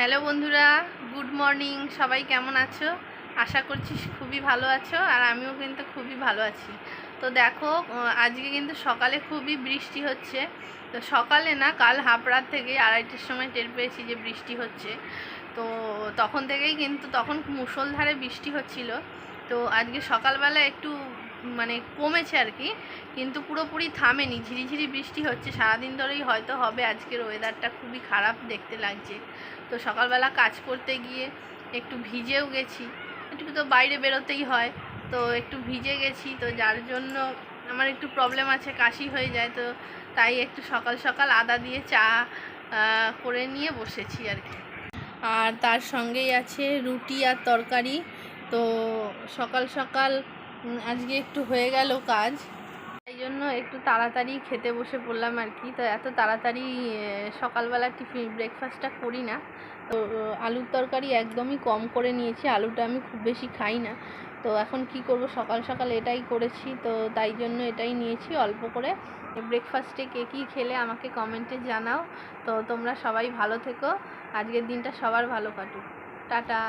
Hello বন্ধুরা, good morning. সবাই কেমন আছো? আশা করছি খুবই ভালো আছো, আর আমিও কিন্তু খুবই ভালো আছি। তো দেখো, আজকে কিন্তু সকালে খুবই বৃষ্টি হচ্ছে। তো সকালে না, কাল হাফ রাত থেকে 2:30টার সময় টের পেয়েছি যে বৃষ্টি হচ্ছে। তো তখন থেকেই কিন্তু তখন মুষলধারে বৃষ্টি হচ্ছিল। তো আজকে সকালবেলা একটু মানে কমেছে আর কি, কিন্তু পুরোপুরি থামেনি, ঝিরিঝিরি বৃষ্টি হচ্ছে। সারাদিন ধরেই হয়তো হবে। আজকের ওয়েদারটা খুবই খারাপ দেখতে লাগছে। তো সকালবেলা কাজ করতে গিয়ে একটু ভিজেও গেছি, একটু তো বাইরে বেরোতেই হয়, তো একটু ভিজে গেছি। তো যার জন্য আমার একটু প্রবলেম আছে, কাশি হয়ে যায়। তো তাই একটু সকাল সকাল আদা দিয়ে চা করে নিয়ে বসেছি আর কি। আর তার সঙ্গেই আছে রুটি আর তরকারি। তো সকাল সকাল আজকে একটু হয়ে গেল কাজ, তাই জন্য একটু তাড়াতাড়ি খেতে বসে পড়লাম আর কি। তো এত তাড়াতাড়ি সকালবেলা টিফিন ব্রেকফাস্টটা করি না। তো আলুর তরকারি একদমই কম করে নিয়েছি, আলুটা আমি খুব বেশি খাই না। তো এখন কি করব, সকাল সকাল এটাই করেছি, তো তাই জন্য এটাই নিয়েছি অল্প করে। ব্রেকফাস্টে কে কী খেলে আমাকে কমেন্টে জানাও। তো তোমরা সবাই ভালো থেকো, আজকের দিনটা সবার ভালো কাটুক। টাটা।